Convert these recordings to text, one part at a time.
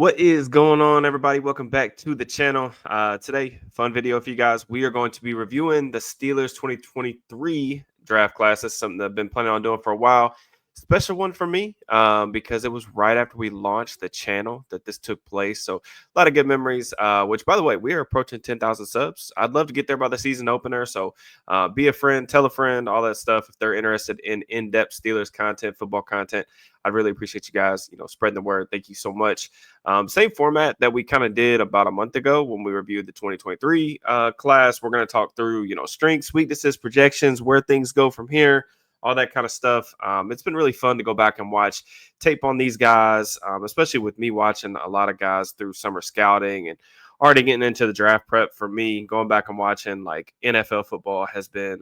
What is going on, everybody? Welcome back to the channel. Today, fun video for you guys. We are going to be reviewing the Steelers 2023 draft class. That's something that I've been planning on doing for a while. Special one for me because it was right after we launched the channel that this took place. So a lot of good memories, which, by the way, we are approaching 10,000 subs. I'd love to get there by the season opener. So be a friend, tell a friend, all that stuff. If they're interested in in-depth Steelers content, football content, I'd really appreciate you guys, spreading the word. Thank you so much. Same format that we kind of did about a month ago when we reviewed the 2023 class. We're going to talk through, strengths, weaknesses, projections, where things go from here, all that kind of stuff. It's been really fun to go back and watch tape on these guys, especially with me watching a lot of guys through summer scouting and already getting into the draft prep. For me, going back and watching like NFL football has been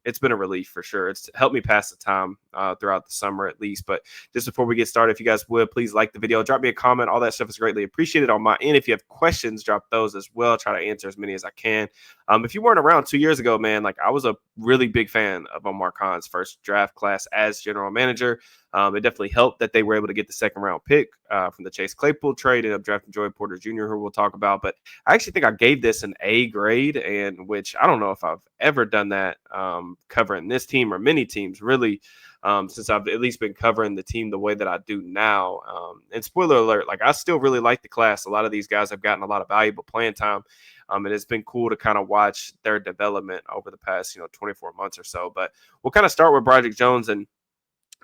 it's been a relief for sure. It's helped me pass the time throughout the summer at least. But just before we get started, if you guys would please like the video, drop me a comment. All that stuff is greatly appreciated on my end. If you have questions, drop those as well. Try to answer as many as I can. If you weren't around 2 years ago, man, like I was a really big fan of Omar Khan's first draft class as general manager. It definitely helped that they were able to get the second round pick from the Chase Claypool trade, ended up drafting Joey Porter Jr., who we'll talk about. But I actually think I gave this an A grade, and which I don't know if I've ever done that covering this team or many teams, really, since I've at least been covering the team the way that I do now. And spoiler alert, like I still really like the class. A lot of these guys have gotten a lot of valuable playing time. And it's been cool to kind of watch their development over the past, 24 months or so. But we'll kind of start with Broderick Jones. And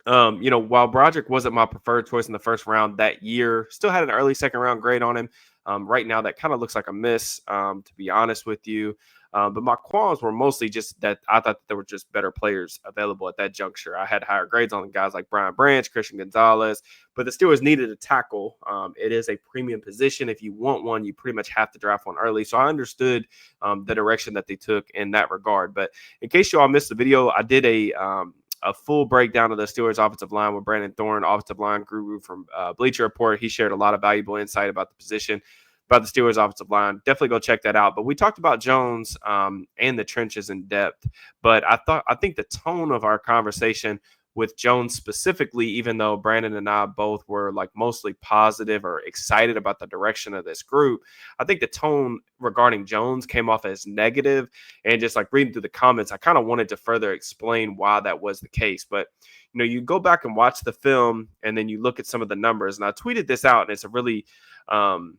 while Broderick wasn't my preferred choice in the first round that year, still had an early second round grade on him. Right now, that kind of looks like a miss, to be honest with you. But my qualms were mostly just that I thought that there were just better players available at that juncture. I had higher grades on guys like Brian Branch, Christian Gonzalez, but the Steelers needed a tackle. It is a premium position. If you want one, you pretty much have to draft one early. So I understood the direction that they took in that regard. But in case you all missed the video, I did a full breakdown of the Steelers offensive line with Brandon Thorne, offensive line guru from Bleacher Report. He shared a lot of valuable insight about the position, about the Steelers offensive line. Definitely go check that out. But we talked about Jones and the trenches in depth. But I think the tone of our conversation with Jones specifically, even though Brandon and I both were like mostly positive or excited about the direction of this group, I think the tone regarding Jones came off as negative. And just like reading through the comments, I kind of wanted to further explain why that was the case. But you go back and watch the film and then you look at some of the numbers, and I tweeted this out, and it's a really kind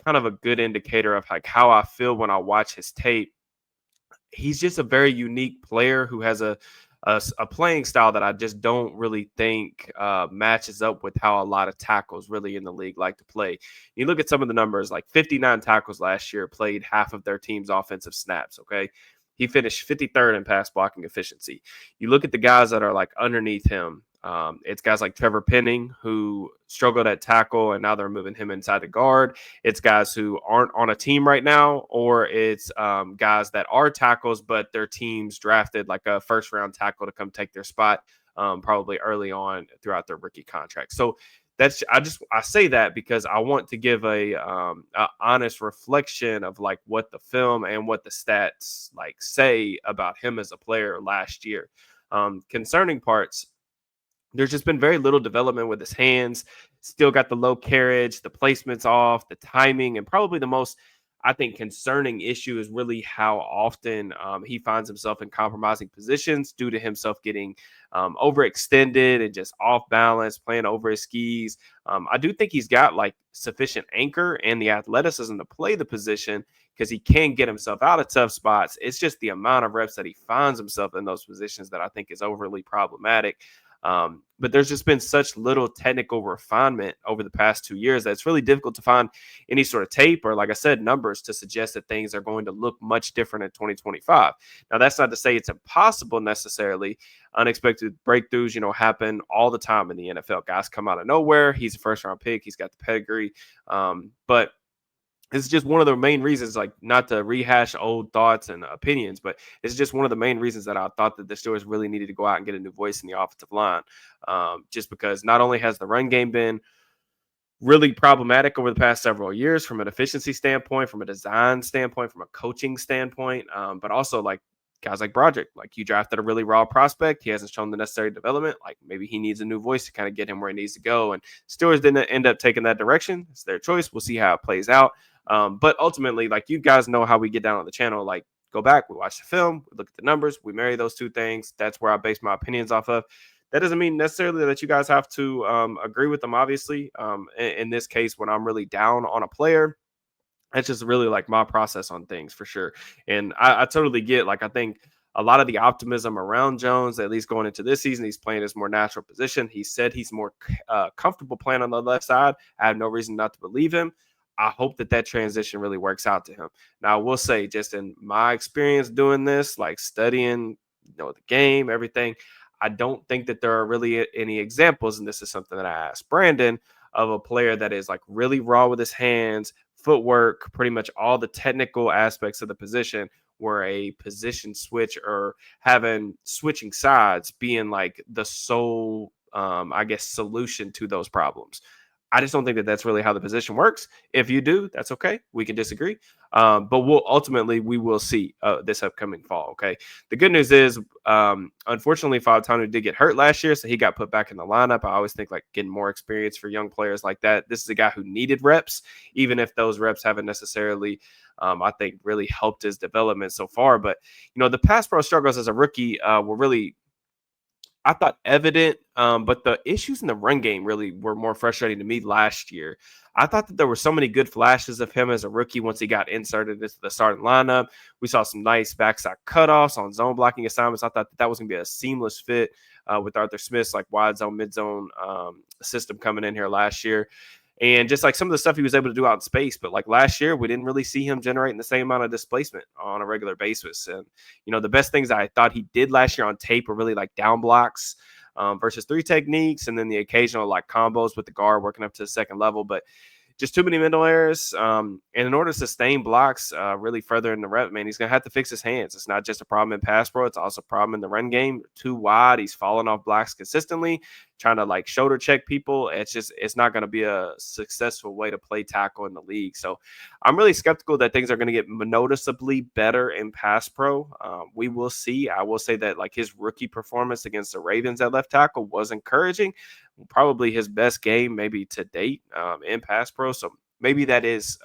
of a good indicator of like how I feel when I watch his tape. He's just a very unique player who has a playing style that I just don't really think matches up with how a lot of tackles really in the league like to play. You look at some of the numbers, like 59 tackles last year played half of their team's offensive snaps, okay? He finished 53rd in pass blocking efficiency. You look at the guys that are like underneath him. It's guys like Trevor Penning who struggled at tackle, and now they're moving him inside the guard. It's guys who aren't on a team right now, or it's guys that are tackles, but their teams drafted like a first round tackle to come take their spot probably early on throughout their rookie contract. So I say that because I want to give a honest reflection of like what the film and what the stats like say about him as a player last year. Concerning parts, there's just been very little development with his hands. Still got the low carriage, the placements off, the timing, and probably the most, I think, concerning issue is really how often he finds himself in compromising positions due to himself getting overextended and just off balance, playing over his skis. I do think he's got like sufficient anchor and the athleticism to play the position because he can get himself out of tough spots. It's just the amount of reps that he finds himself in those positions that I think is overly problematic. But there's just been such little technical refinement over the past 2 years that it's really difficult to find any sort of tape or, like I said, numbers to suggest that things are going to look much different in 2025. Now, that's not to say it's impossible necessarily. Unexpected breakthroughs, happen all the time in the NFL. Guys come out of nowhere. He's a first-round pick. He's got the pedigree. But it's just one of the main reasons, like not to rehash old thoughts and opinions, but it's just one of the main reasons that I thought that the Steelers really needed to go out and get a new voice in the offensive line. Just because not only has the run game been really problematic over the past several years from an efficiency standpoint, from a design standpoint, from a coaching standpoint, but also like guys like Broderick, like you drafted a really raw prospect. He hasn't shown the necessary development. Like maybe he needs a new voice to kind of get him where he needs to go. And Steelers didn't end up taking that direction. It's their choice. We'll see how it plays out. But ultimately, like you guys know how we get down on the channel. Like go back, we watch the film, we look at the numbers, we marry those two things. That's where I base my opinions off of. That doesn't mean necessarily that you guys have to agree with them, obviously. In this case, when I'm really down on a player, it's just really like my process on things for sure. And I totally get, like, I think a lot of the optimism around Jones, at least going into this season, he's playing his more natural position. He said he's more comfortable playing on the left side. I have no reason not to believe him. I hope that that transition really works out to him. Now, I will say, just in my experience doing this, like studying, the game, everything, I don't think that there are really any examples, and this is something that I asked Brandon, of a player that is like really raw with his hands, footwork, pretty much all the technical aspects of the position, where a position switch or having switching sides being like the sole, I guess, solution to those problems. I just don't think that that's really how the position works. If you do, that's okay. We can disagree. But we will see this upcoming fall. Okay. The good news is, unfortunately, Fautanu did get hurt last year, so he got put back in the lineup. I always think like getting more experience for young players like that. This is a guy who needed reps, even if those reps haven't necessarily, I think, really helped his development so far. But the pass pro struggles as a rookie were really, I thought, evident, but the issues in the run game really were more frustrating to me last year. I thought that there were so many good flashes of him as a rookie once he got inserted into the starting lineup. We saw some nice backside cutoffs on zone blocking assignments. I thought that was going to be a seamless fit with Arthur Smith's like wide zone, mid zone system coming in here last year. And just like some of the stuff he was able to do out in space. But like last year, we didn't really see him generating the same amount of displacement on a regular basis. And, the best things I thought he did last year on tape were really like down blocks versus three techniques. And then the occasional like combos with the guard working up to the second level. But just too many mental errors. And in order to sustain blocks really further in the rep, man, he's going to have to fix his hands. It's not just a problem in pass pro. It's also a problem in the run game. Too wide. He's falling off blocks consistently, trying to like shoulder check people. It's not going to be a successful way to play tackle in the league. So I'm really skeptical that things are going to get noticeably better in pass pro. We will see. I will say that like his rookie performance against the Ravens at left tackle was encouraging. Probably his best game maybe to date in pass pro. So maybe that is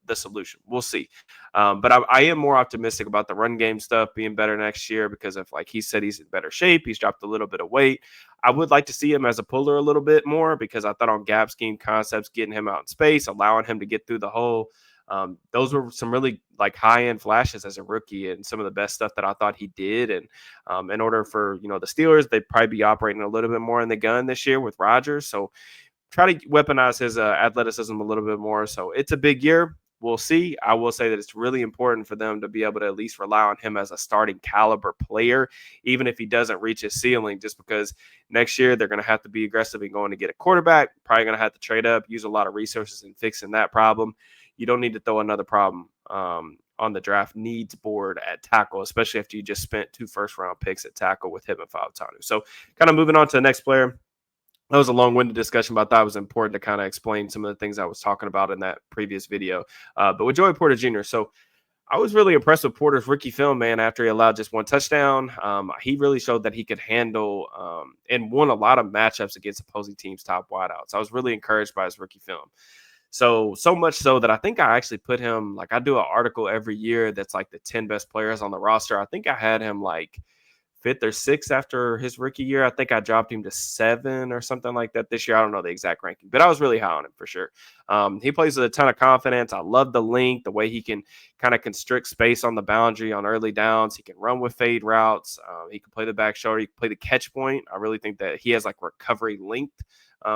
the solution. We'll see. But I am more optimistic about the run game stuff being better next year because of, like he said, he's in better shape. He's dropped a little bit of weight. I would like to see him as a puller a little bit more because I thought on gap scheme concepts, getting him out in space, allowing him to get through the hole. Those were some really like high-end flashes as a rookie and some of the best stuff that I thought he did. And in order for, the Steelers, they'd probably be operating a little bit more in the gun this year with Rodgers. So try to weaponize his athleticism a little bit more. So it's a big year. We'll see. I will say that it's really important for them to be able to at least rely on him as a starting caliber player, even if he doesn't reach his ceiling, just because next year they're going to have to be aggressive in going to get a quarterback, probably going to have to trade up, use a lot of resources in fixing that problem. You don't need to throw another problem on the draft needs board at tackle, especially after you just spent 2 first-round picks at tackle with him and Fautanu. So kind of moving on to the next player. That was a long-winded discussion, but I thought it was important to kind of explain some of the things I was talking about in that previous video. But with Joey Porter Jr., so I was really impressed with Porter's rookie film, man, after he allowed just 1 touchdown. He really showed that he could handle and won a lot of matchups against opposing teams' top wideouts. I was really encouraged by his rookie film. So much so that I think I actually put him, like I do an article every year that's like the 10 best players on the roster. I think I had him like 5th or 6th after his rookie year. I think I dropped him to 7 or something like that this year. I don't know the exact ranking, but I was really high on him for sure. He plays with a ton of confidence. I love the length, the way he can kind of constrict space on the boundary on early downs. He can run with fade routes. He can play the back shoulder. He can play the catch point. I really think that he has like recovery length.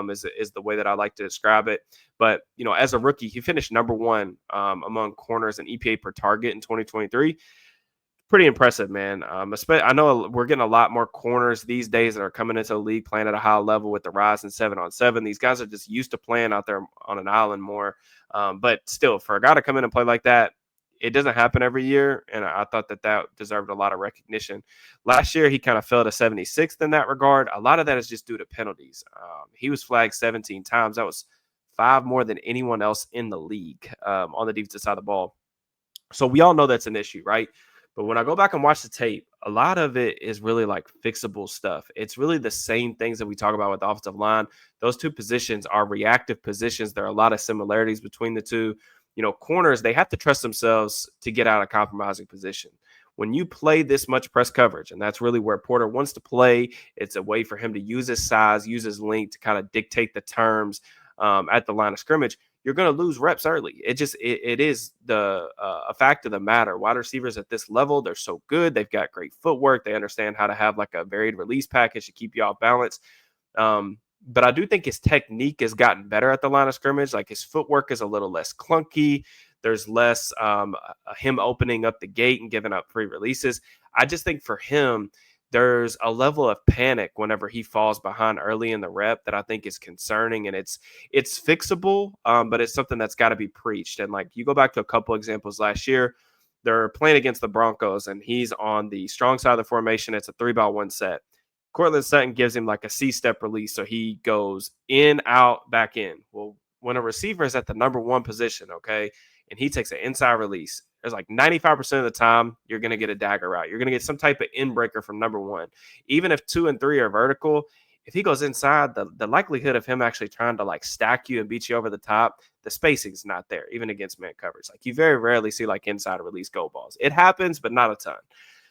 Is the way that I like to describe it. But, as a rookie, he finished number 1 among corners in EPA per target in 2023. Pretty impressive, man. I know we're getting a lot more corners these days that are coming into the league playing at a high level with the rise in 7-on-7. These guys are just used to playing out there on an island more. But still, for a guy to come in and play like that, it doesn't happen every year, and I thought that deserved a lot of recognition. Last year, he kind of fell to 76th in that regard. A lot of that is just due to penalties. He was flagged 17 times. That was 5 more than anyone else in the league on the defensive side of the ball. So we all know that's an issue, right? But when I go back and watch the tape, a lot of it is really like fixable stuff. It's really the same things that we talk about with the offensive line. Those two positions are reactive positions. There are a lot of similarities between the two. Corners, they have to trust themselves to get out of compromising position. When you play this much press coverage, and that's really where Porter wants to play, it's a way for him to use his size, use his length to kind of dictate the terms at the line of scrimmage. You're going to lose reps early. It is the a fact of the matter. Wide receivers at this level, they're so good. They've got great footwork. They understand how to have like a varied release package to keep you off balance. But I do think his technique has gotten better at the line of scrimmage. Like his footwork is a little less clunky. There's less him opening up the gate and giving up free releases. I just think for him, there's a level of panic whenever he falls behind early in the rep that I think is concerning, and it's fixable, but it's something that's got to be preached. And like you go back to a couple examples last year, they're playing against the Broncos, and he's on the strong side of the formation. It's a 3-by-1 set. Cortland Sutton gives him like a C-step release, so he goes in, out, back in. Well, when a receiver is at the number one position, okay, and he takes an inside release, there's like 95% of the time you're going to get a dagger route. You're going to get some type of in-breaker from number one. Even if 2 and 3 are vertical, if he goes inside, the likelihood of him actually trying to like stack you and beat you over the top, the spacing is not there, even against man coverage. Like you very rarely see like inside release go balls. It happens, but not a ton.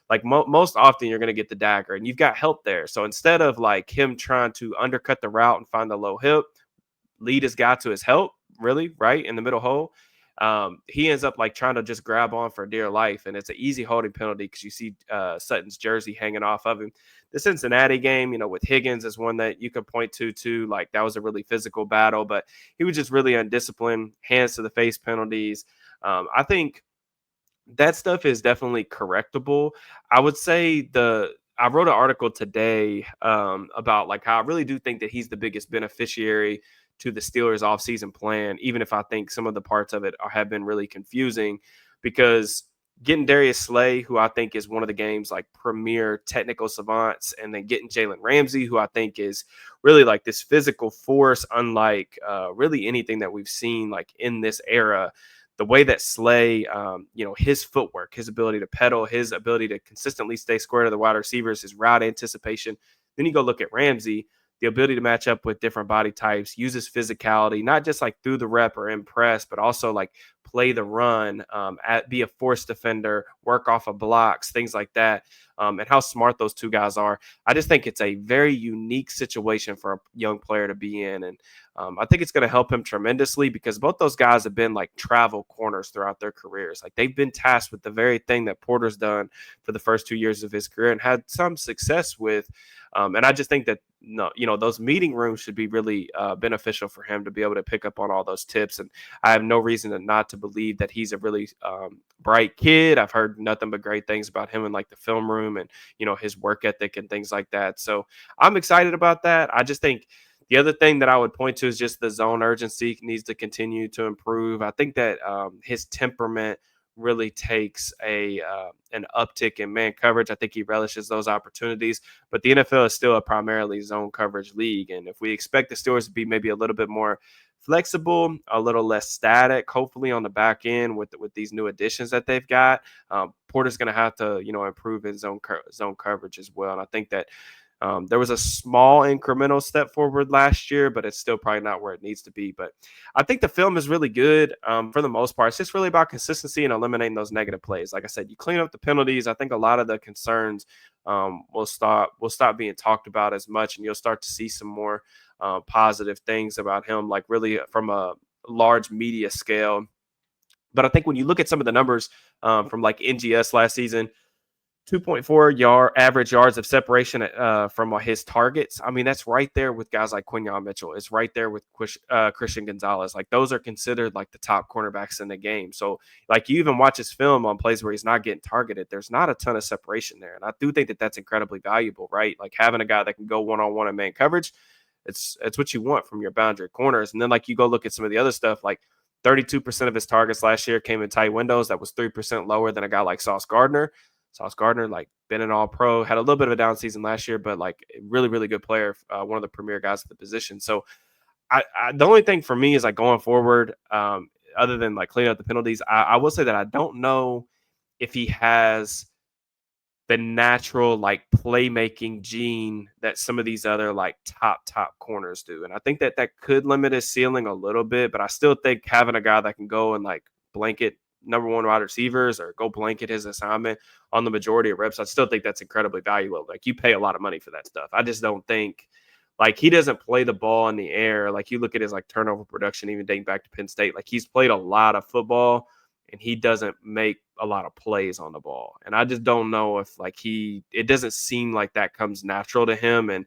Like most often you're going to get the dagger and you've got help there. So instead of like him trying to undercut the route and find the low hip, lead his guy to his help, really, right in the middle hole. He ends up like trying to just grab on for dear life, and it's an easy holding penalty because you see Sutton's jersey hanging off of him. The Cincinnati game, with Higgins is one that you can point to too. Like that was a really physical battle, but he was just really undisciplined, hands to the face penalties. I think that stuff is definitely correctable. I would say I wrote an article today about like how I really do think that he's the biggest beneficiary to the Steelers offseason plan, even if I think some of the parts of it have been really confusing, because getting Darius Slay, who I think is one of the game's like premier technical savants, and then getting Jalen Ramsey, who I think is really like this physical force, unlike really anything that we've seen like in this era. The way that Slay, his footwork, his ability to pedal, his ability to consistently stay square to the wide receivers, his route anticipation. Then you go look at Ramsey, the ability to match up with different body types, use his physicality, not just like through the rep or impress, but also like play the run, be a force defender, work off of blocks, things like that, and how smart those two guys are. I just think it's a very unique situation for a young player to be in. And I think it's going to help him tremendously because both those guys have been like travel corners throughout their careers. Like they've been tasked with the very thing that Porter's done for the first 2 years of his career and had some success with. And I just think that those meeting rooms should be really beneficial for him to be able to pick up on all those tips. And I have no reason not to believe that he's a really bright kid. I've heard nothing but great things about him in like the film room and his work ethic and things like that. So I'm excited about that. I just think the other thing that I would point to is just the zone urgency needs to continue to improve. I think that his temperament really takes an uptick in man coverage. I think he relishes those opportunities, but the NFL is still a primarily zone coverage league. And if we expect the Steelers to be maybe a little bit more flexible, a little less static, hopefully on the back end with these new additions that they've got, Porter's going to have to, improve his zone coverage as well. And I think that there was a small incremental step forward last year, but it's still probably not where it needs to be. But I think the film is really good for the most part. It's just really about consistency and eliminating those negative plays. Like I said, you clean up the penalties. I think a lot of the concerns will stop being talked about as much, and you'll start to see some more positive things about him, like really from a large media scale. But I think when you look at some of the numbers from like NGS last season, 2.4 average yards of separation from his targets. I mean, that's right there with guys like Quinyon Mitchell. It's right there with Christian Gonzalez. Like those are considered like the top cornerbacks in the game. So like you even watch his film on plays where he's not getting targeted. There's not a ton of separation there. And I do think that that's incredibly valuable, right? Like having a guy that can go one-on-one in man coverage, it's what you want from your boundary corners. And then like you go look at some of the other stuff, like 32% of his targets last year came in tight windows. That was 3% lower than a guy like Sauce Gardner. Sauce Gardner, like been an all-pro, had a little bit of a down season last year, but like really, really good player, one of the premier guys at the position. So the only thing for me is like going forward, other than like cleaning up the penalties, I will say that I don't know if he has the natural like playmaking gene that some of these other like top corners do. And I think that that could limit his ceiling a little bit, but I still think having a guy that can go and like blanket number one wide receivers or go blanket his assignment on the majority of reps, I still think that's incredibly valuable. Like you pay a lot of money for that stuff. I just don't think like he doesn't play the ball in the air. Like you look at his like turnover production, even dating back to Penn State, like he's played a lot of football and he doesn't make a lot of plays on the ball. And I just don't know if like it doesn't seem like that comes natural to him. And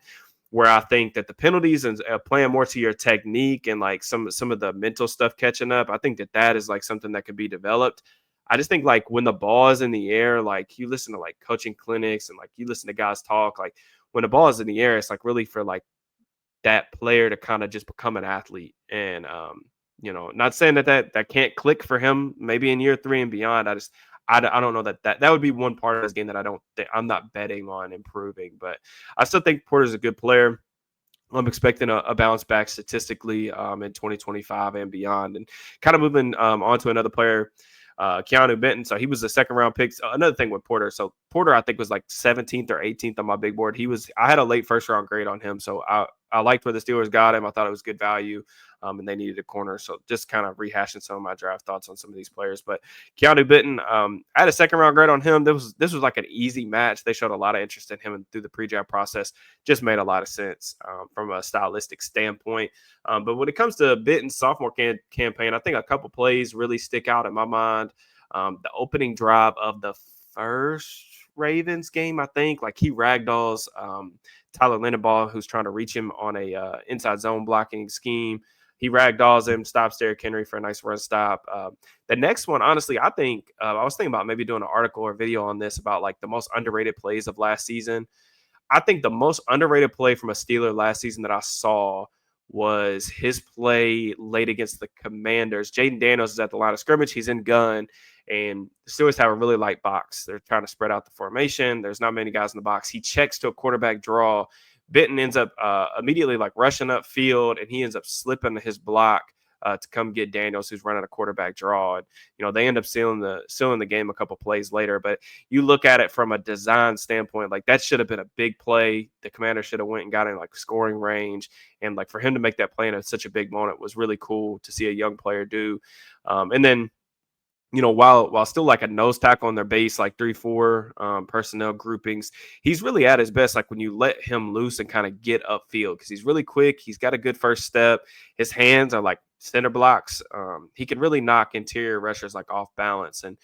where I think that the penalties and playing more to your technique and like some of the mental stuff catching up, I think that that is like something that could be developed. I just think like when the ball is in the air, like you listen to like coaching clinics and like you listen to guys talk, like when the ball is in the air, it's like really for like that player to kind of just become an athlete. And not saying that can't click for him maybe in year 3 and beyond. I don't know that would be one part of this game that I'm not betting on improving, but I still think Porter's a good player. I'm expecting a bounce back statistically in 2025 and beyond. And kind of moving on to another player, Keanu Benton. So he was a second round pick. So another thing with Porter. So Porter, I think, was like 17th or 18th on my big board. I had a late first round grade on him. So I liked where the Steelers got him. I thought it was good value, and they needed a corner. So just kind of rehashing some of my draft thoughts on some of these players. But Keanu Benton, I had a second round grade on him. This was like an easy match. They showed a lot of interest in him and through the pre-draft process. Just made a lot of sense from a stylistic standpoint. But when it comes to Benton's sophomore campaign, I think a couple plays really stick out in my mind. The opening drive of the first Ravens game, I think, like he ragdolls Tyler Linderbaugh, who's trying to reach him on a inside zone blocking scheme. He ragdolls him, stops Derrick Henry for a nice run stop. The next one, honestly, I think I was thinking about maybe doing an article or video on this about like the most underrated plays of last season. I think the most underrated play from a Steeler last season that I saw was his play late against the Commanders. Jaden Daniels is at the line of scrimmage. He's in gun, and the Steelers have a really light box. They're trying to spread out the formation. There's not many guys in the box. He checks to a quarterback draw. Benton ends up immediately like rushing up field, and he ends up slipping his block to come get Daniels, who's running a quarterback draw. And, they end up sealing the game a couple plays later. But you look at it from a design standpoint, like that should have been a big play. The Commander should have went and got in like scoring range. And like for him to make that play in such a big moment was really cool to see a young player do. And then, while still like a nose tackle on their base, like 3-4 personnel groupings, he's really at his best. Like when you let him loose and kind of get upfield, because he's really quick. He's got a good first step. His hands are like center blocks. He can really knock interior rushers like off balance. And,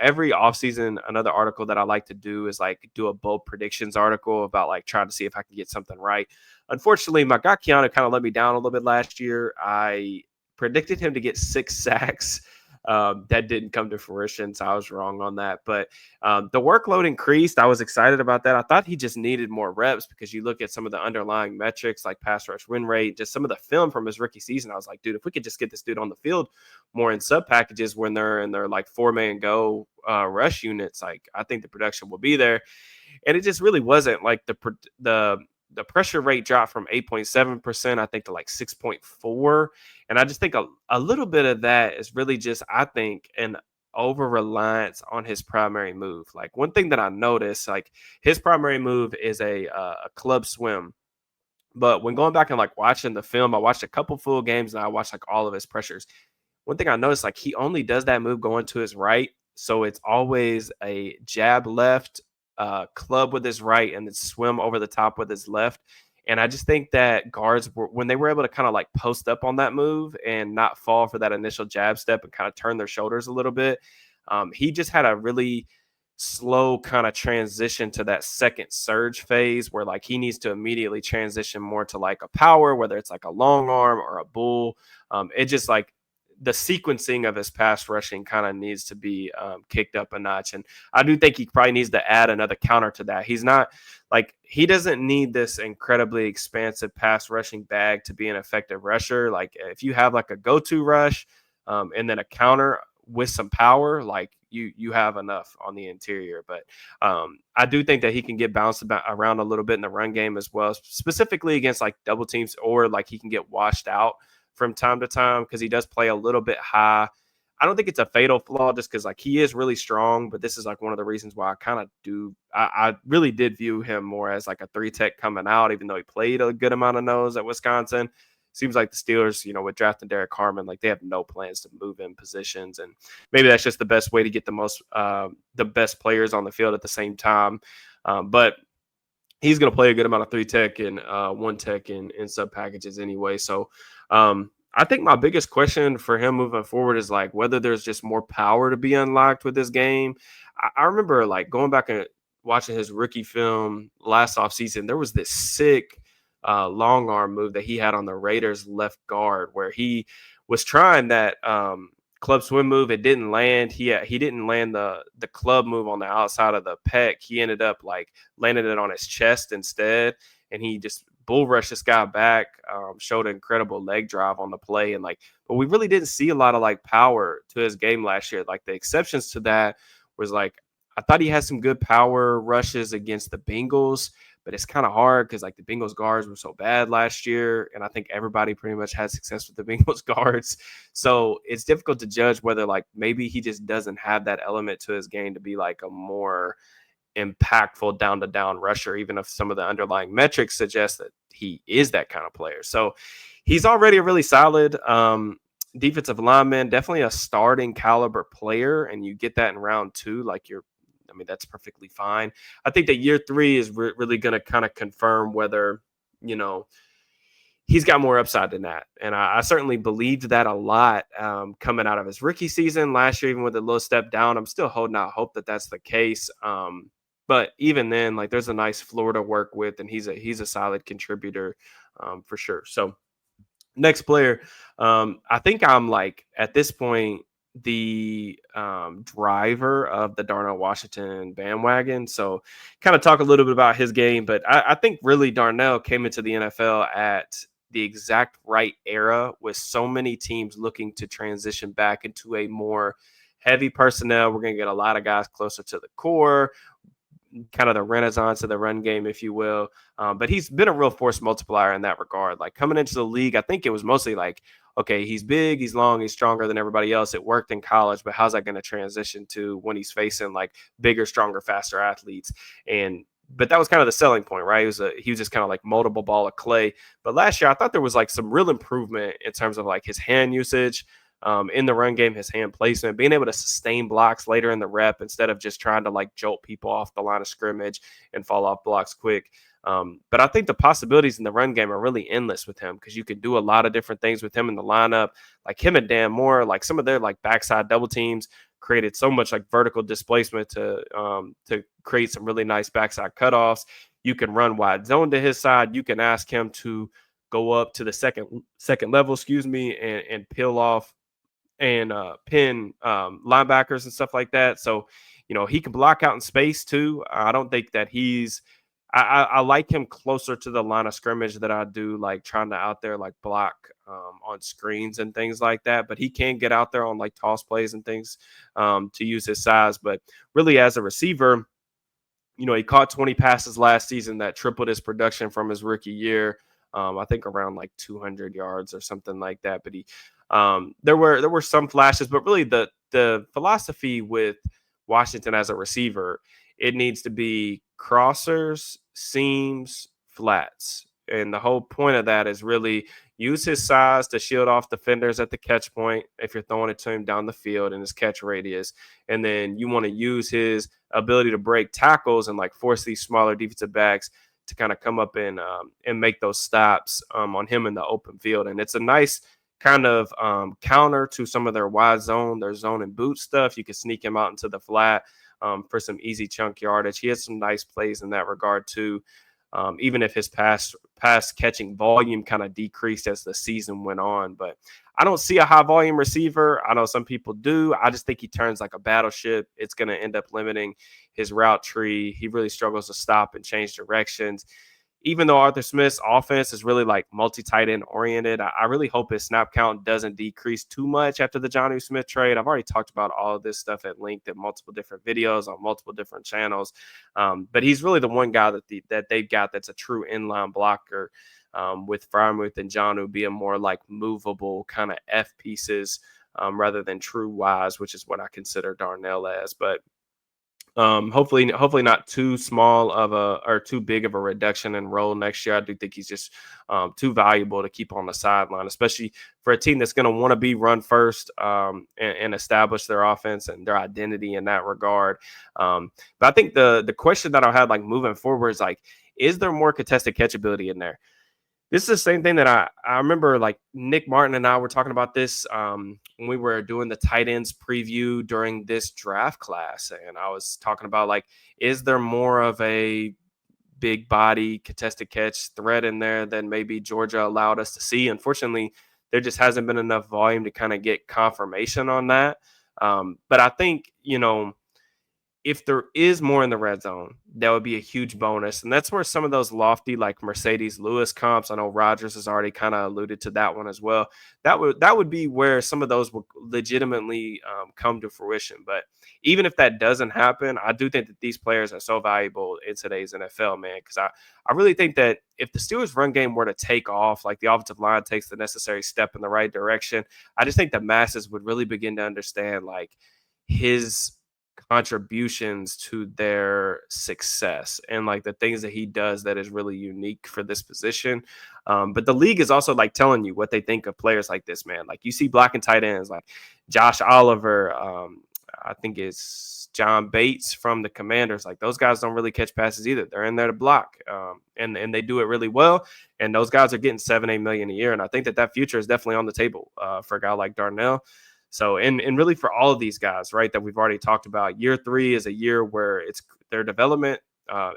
every offseason, another article that I like to do is like do a bold predictions article about like trying to see if I can get something right. Unfortunately, my guy Keanu kind of let me down a little bit last year. I predicted him to get 6 sacks. That didn't come to fruition, so I was wrong on that. But the workload increased. I was excited about that. I thought he just needed more reps because you look at some of the underlying metrics like pass rush win rate, just some of the film from his rookie season. I was like, dude, if we could just get this dude on the field more in sub packages when they're in their like 4-man go rush units, like I think the production will be there. And it just really wasn't. Like the pressure rate dropped from 8.7%, I think, to like 6.4. And I just think a little bit of that is really just, I think, an over reliance on his primary move. Like one thing that I noticed, like his primary move is a club swim. But when going back and like watching the film, I watched a couple full games and I watched like all of his pressures. One thing I noticed, like he only does that move going to his right. So it's always a jab left, club with his right, and then swim over the top with his left. And I just think that guards, when they were able to kind of like post up on that move and not fall for that initial jab step and kind of turn their shoulders a little bit, he just had a really slow kind of transition to that second surge phase where like he needs to immediately transition more to like a power, whether it's like a long arm or a bull. It just like the sequencing of his pass rushing kind of needs to be kicked up a notch. And I do think he probably needs to add another counter to that. He's not like, he doesn't need this incredibly expansive pass rushing bag to be an effective rusher. Like if you have like a go-to rush and then a counter with some power, like you have enough on the interior. But I do think that he can get bounced around a little bit in the run game as well, specifically against like double teams, or like he can get washed out from time to time because he does play a little bit high. I don't think it's a fatal flaw just because like he is really strong, but this is like one of the reasons why I kind of I really did view him more as like a three tech coming out, even though he played a good amount of nose at Wisconsin. Seems like the Steelers, with drafting Derek Harmon, like they have no plans to move in positions, and maybe that's just the best way to get the best players on the field at the same time. But he's going to play a good amount of three tech and one tech in sub packages anyway. So I think my biggest question for him moving forward is like whether there's just more power to be unlocked with this game. I remember like going back and watching his rookie film last offseason. There was this sick long arm move that he had on the Raiders left guard where he was trying that club swim move. It didn't land. He didn't land the club move on the outside of the pec. He ended up like landed it on his chest instead, and he just bull rushed this guy back. Showed an incredible leg drive on the play, and like, but we really didn't see a lot of like power to his game last year. Like the exceptions to that was like I thought he had some good power rushes against the Bengals. But it's kind of hard because like the Bengals guards were so bad last year, and I think everybody pretty much had success with the Bengals guards. So it's difficult to judge whether like maybe he just doesn't have that element to his game to be like a more impactful down to down rusher, even if some of the underlying metrics suggest that he is that kind of player. So he's already a really solid defensive lineman, definitely a starting caliber player, and you get that in round 2, like that's perfectly fine. I think that year 3 is really going to kind of confirm whether, he's got more upside than that. And I certainly believed that a lot coming out of his rookie season last year, even with a little step down. I'm still holding out hope that that's the case. But even then, like there's a nice floor to work with, and he's a solid contributor for sure. So next player, I think I'm like at this point, the driver of the Darnell Washington bandwagon. So kind of talk a little bit about his game, but I think really Darnell came into the NFL at the exact right era with so many teams looking to transition back into a more heavy personnel. We're going to get a lot of guys closer to the core, kind of the renaissance of the run game, if you will. But he's been a real force multiplier in that regard. Like coming into the league, I think it was mostly like, okay, he's big, he's long, he's stronger than everybody else. It worked in college, but how's that going to transition to when he's facing like bigger, stronger, faster athletes? But that was kind of the selling point, right? He was just kind of like moldable ball of clay. But last year, I thought there was like some real improvement in terms of like his hand usage. In the run game, his hand placement, being able to sustain blocks later in the rep instead of just trying to like jolt people off the line of scrimmage and fall off blocks quick. But I think the possibilities in the run game are really endless with him because you can do a lot of different things with him in the lineup. Like him and Dan Moore, like some of their like backside double teams created so much like vertical displacement to create some really nice backside cutoffs. You can run wide zone to his side. You can ask him to go up to the second level, and peel off and pin linebackers and stuff like that. So, he can block out in space too. I don't think that I like him closer to the line of scrimmage that I do like trying to out there like block on screens and things like that. But he can get out there on like toss plays and things to use his size. But really as a receiver, he caught 20 passes last season that tripled his production from his rookie year. I think around like 200 yards or something like that. But there were some flashes, but really the philosophy with Washington as a receiver, it needs to be crossers, seams, flats. And the whole point of that is really use his size to shield off defenders at the catch point if you're throwing it to him down the field in his catch radius. And then you want to use his ability to break tackles and like force these smaller defensive backs to kind of come up and make those stops on him in the open field. And it's a nice kind of counter to some of their their zone and boot stuff. You can sneak him out into the flat for some easy chunk yardage. He has some nice plays in that regard too. Even if his pass catching volume kind of decreased as the season went on. But I don't see a high volume receiver. I know some people do. I just think he turns like a battleship. It's going to end up limiting his route tree. He really struggles to stop and change directions. Even though Arthur Smith's offense is really like multi-tight end oriented, I really hope his snap count doesn't decrease too much after the Jonnu Smith trade. I've already talked about all of this stuff at length in multiple different videos on multiple different channels. But he's really the one guy that they've got that's a true inline blocker, with Freiermuth and Jonnu being more like movable kind of F pieces rather than true wise, which is what I consider Darnell as. But hopefully not too small of a or too big of a reduction in role next year. I do think he's just too valuable to keep on the sideline, especially for a team that's going to want to be run first, and establish their offense and their identity in that regard. But I think the question that I had like moving forward is like, is there more contested catchability in there? This is the same thing that I remember, like Nick Martin and I were talking about this when we were doing the tight ends preview during this draft class. And I was talking about like, is there more of a big body contested catch threat in there than maybe Georgia allowed us to see? Unfortunately, there just hasn't been enough volume to kind of get confirmation on that. But I think, if there is more in the red zone, that would be a huge bonus. And that's where some of those lofty, like Mercedes Lewis comps, I know Rogers has already kind of alluded to that one as well. That would be where some of those would legitimately come to fruition. But even if that doesn't happen, I do think that these players are so valuable in today's NFL, man. Because I really think that if the Steelers' run game were to take off, like the offensive line takes the necessary step in the right direction, I just think the masses would really begin to understand like his contributions to their success and like the things that he does that is really unique for this position. But the league is also like telling you what they think of players like this, man. Like you see blocking tight ends like Josh Oliver, I think it's John Bates from the Commanders. Like those guys don't really catch passes either. They're in there to block, and they do it really well. And those guys are getting 7-8 million a year. And I think that future is definitely on the table for a guy like Darnell. So, and really for all of these guys, right, that we've already talked about, year 3 is a year where it's their development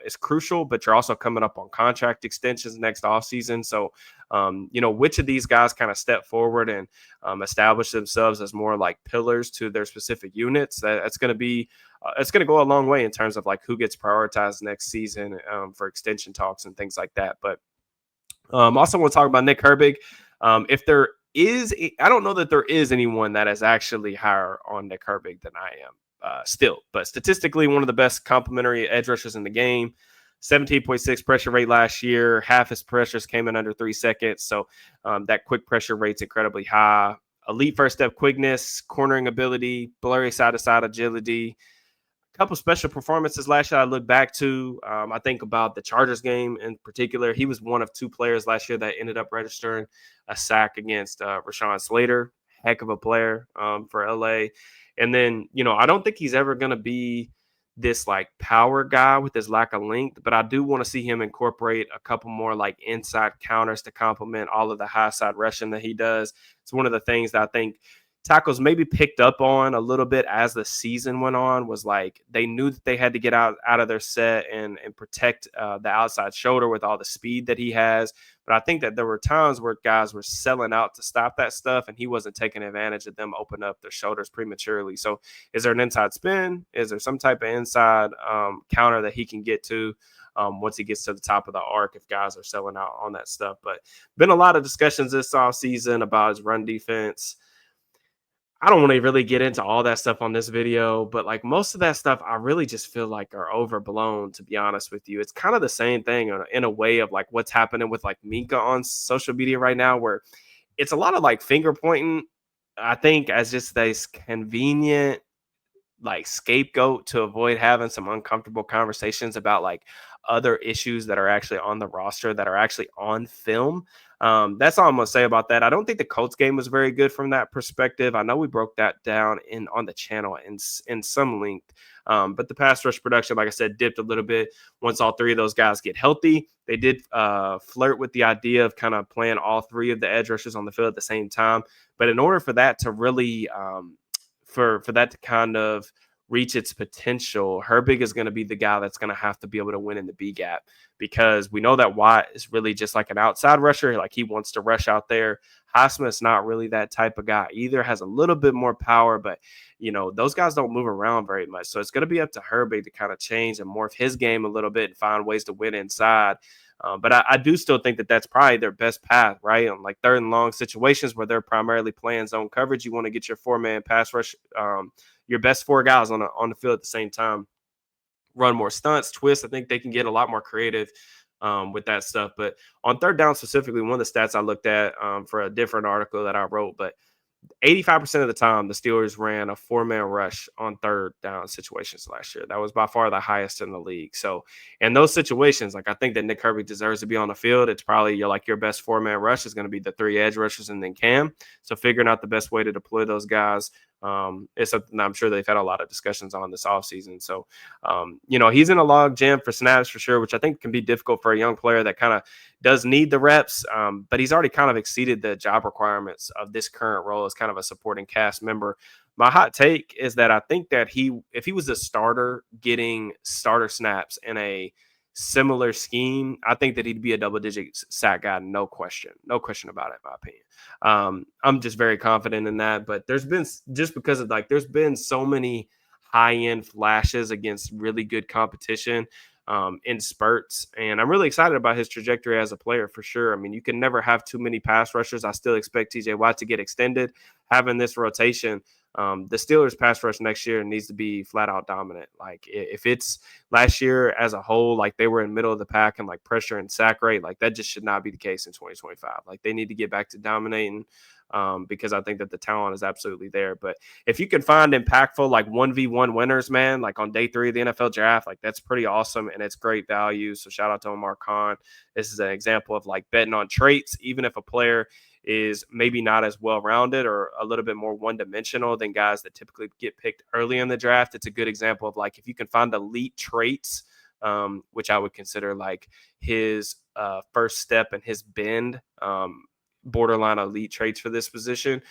is crucial, but you're also coming up on contract extensions next offseason. So, which of these guys kind of step forward and establish themselves as more like pillars to their specific units? That's going to be, it's going to go a long way in terms of like who gets prioritized next season for extension talks and things like that. But also want to talk about Nick Herbig. If there is, I don't know that there is anyone that is actually higher on Nick Herbig than I am still, but statistically one of the best complementary edge rushers in the game. 17.6 pressure rate last year. Half his pressures came in under 3 seconds. So that quick pressure rate's incredibly high. Elite first step quickness, cornering ability, blurry side to side agility. Couple special performances last year I look back to. I think about the Chargers game in particular. He was one of 2 players last year that ended up registering a sack against Rashawn Slater. Heck of a player for LA. And then, I don't think he's ever going to be this like power guy with his lack of length, but I do want to see him incorporate a couple more like inside counters to complement all of the high side rushing that he does. It's one of the things that I think tackles maybe picked up on a little bit as the season went on, was like they knew that they had to get out of their set and protect the outside shoulder with all the speed that he has. But I think that there were times where guys were selling out to stop that stuff, and he wasn't taking advantage of them open up their shoulders prematurely. So is there an inside spin? Is there some type of inside counter that he can get to once he gets to the top of the arc if guys are selling out on that stuff? But been a lot of discussions this offseason about his run defense. I don't want to really get into all that stuff on this video, but like most of that stuff, I really just feel like are overblown, to be honest with you. It's kind of the same thing in a way of like what's happening with like Minka on social media right now, where it's a lot of like finger pointing, I think, as just this convenient like scapegoat to avoid having some uncomfortable conversations about like other issues that are actually on the roster that are actually on film. That's all I'm gonna say about that. I don't think the Colts game was very good from that perspective. I know we broke that down on the channel in some length, but the pass rush production, like I said, dipped a little bit once all 3 of those guys get healthy. They did flirt with the idea of kind of playing all 3 of the edge rushers on the field at the same time, but in order for that to really for that to kind of reach its potential, Herbig is going to be the guy that's going to have to be able to win in the B gap, because we know that Watt is really just like an outside rusher. Like he wants to rush out there. Highsmith's not really that type of guy either, has a little bit more power, but those guys don't move around very much. So it's going to be up to Herbig to kind of change and morph his game a little bit and find ways to win inside. But I do still think that that's probably their best path, right? On like 3rd and long situations where they're primarily playing zone coverage, you want to get your 4-man pass rush, your best 4 guys on the field at the same time, run more stunts, twists. I think they can get a lot more creative with that stuff. But on 3rd down specifically, one of the stats I looked at for a different article that I wrote, but 85% of the time, the Steelers ran a four-man rush on third down situations last year. That was by far the highest in the league. So in those situations, like I think that Nick Herbig deserves to be on the field. It's probably your best four-man rush is going to be the three edge rushers and then Cam. So figuring out the best way to deploy those guys is something I'm sure they've had a lot of discussions on this offseason. So, he's in a log jam for snaps for sure, which I think can be difficult for a young player that kind of does need the reps, but he's already kind of exceeded the job requirements of this current role as kind of a supporting cast member. My hot take is that I think that if he was a starter getting starter snaps in a similar scheme, I think that he'd be a double-digit sack guy, no question about it, in my opinion. I'm just very confident in that. But there's been just because of there's been so many high-end flashes against really good competition in spurts. And I'm really excited about his trajectory as a player for sure. I mean, you can never have too many pass rushers. I still expect TJ Watt to get extended. Having this rotation, the Steelers pass rush next year needs to be flat out dominant. Like if it's last year as a whole, like they were in middle of the pack and like pressure and sack rate, like that just should not be the case in 2025. Like they need to get back to dominating. Because I think that the talent is absolutely there. But if you can find impactful, like 1v1 winners, man, like on day 3 of the NFL draft, like that's pretty awesome and it's great value. So shout out to Omar Khan. This is an example of like betting on traits, even if a player is maybe not as well-rounded or a little bit more one-dimensional than guys that typically get picked early in the draft. It's a good example of like if you can find elite traits, which I would consider like his first step and his bend, borderline elite traits for this position,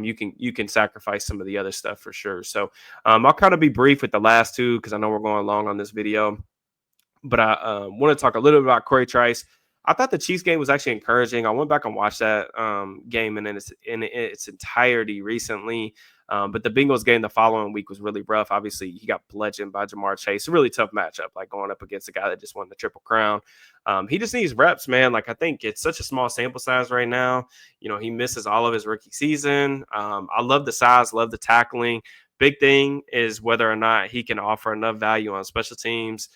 you can sacrifice some of the other stuff for sure. So I'll kind of be brief with the last two because I know we're going long on this video, but I want to talk a little bit about Corey Trice. I thought the Chiefs game was actually encouraging. I went back and watched that game in its entirety recently. But the Bengals game the following week was really rough. Obviously, he got bludgeoned by Jamar Chase. A really tough matchup, like going up against a guy that just won the Triple Crown. He just needs reps, man. Like I think it's such a small sample size right now. He misses all of his rookie season. I love the size, love the tackling. Big thing is whether or not he can offer enough value on special teams.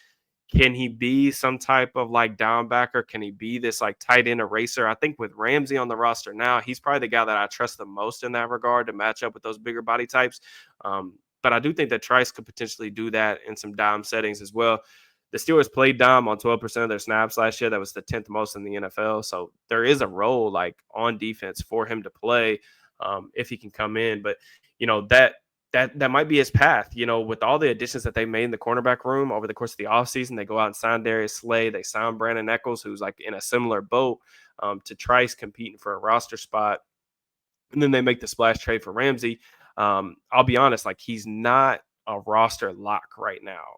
Can he be some type of like down backer? Can he be this like tight end eraser? I think with Ramsey on the roster now, he's probably the guy that I trust the most in that regard to match up with those bigger body types. But I do think that Trice could potentially do that in some dime settings as well. The Steelers played dime on 12% of their snaps last year. That was the 10th most in the NFL. So there is a role like on defense for him to play if he can come in. But, that might be his path, with all the additions that they made in the cornerback room over the course of the offseason. They go out and sign Darius Slay. They sign Brandon Echols, who's like in a similar boat to Trice competing for a roster spot. And then they make the splash trade for Ramsey. I'll be honest, like he's not a roster lock right now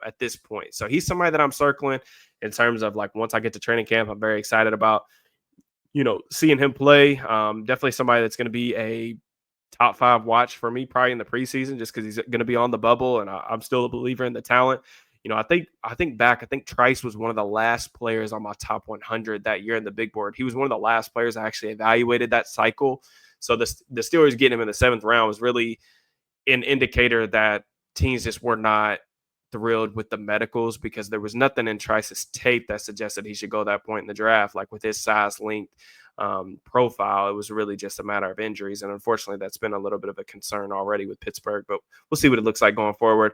at this point. So he's somebody that I'm circling in terms of like once I get to training camp, I'm very excited about, seeing him play. Definitely somebody that's going to be a top 5 watch for me probably in the preseason just because he's going to be on the bubble and I'm still a believer in the talent. I think Trice was one of the last players on my top 100 that year in the big board. He was one of the last players I actually evaluated that cycle. So the Steelers getting him in the 7th round was really an indicator that teams just were not thrilled with the medicals because there was nothing in Trice's tape that suggested he should go that point in the draft. Like with his size, length, profile, it was really just a matter of injuries. And unfortunately, that's been a little bit of a concern already with Pittsburgh, but we'll see what it looks like going forward.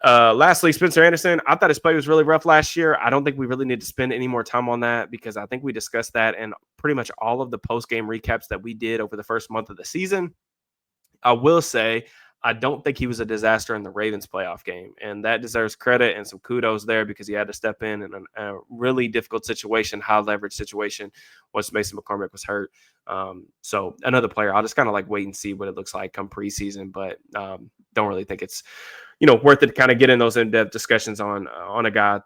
Lastly, Spencer Anderson. I thought his play was really rough last year. I don't think we really need to spend any more time on that because I think we discussed that in pretty much all of the post-game recaps that we did over the first month of the season. I will say I don't think he was a disaster in the Ravens playoff game, and that deserves credit and some kudos there because he had to step in a really difficult situation, high leverage situation once Mason McCormick was hurt. So another player, I'll just kind of like wait and see what it looks like come preseason, but don't really think it's worth it to kind of get in those in-depth discussions on a guy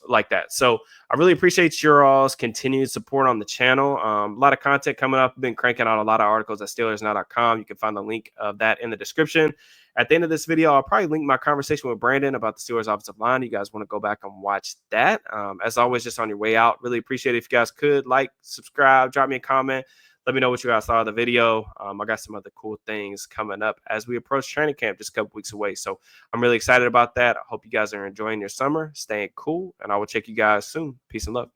like that. So I really appreciate your all's continued support on the channel. A lot of content coming up. I've been cranking out a lot of articles at SteelersNow.com. You can find the link of that in the description. At the end of this video, I'll probably link my conversation with Brandon about the Steelers offensive line. You guys want to go back and watch that. As always, just on your way out, really appreciate it if you guys could like, subscribe, drop me a comment. Let me know what you guys thought of the video. I got some other cool things coming up as we approach training camp just a couple weeks away. So I'm really excited about that. I hope you guys are enjoying your summer, staying cool, and I will check you guys soon. Peace and love.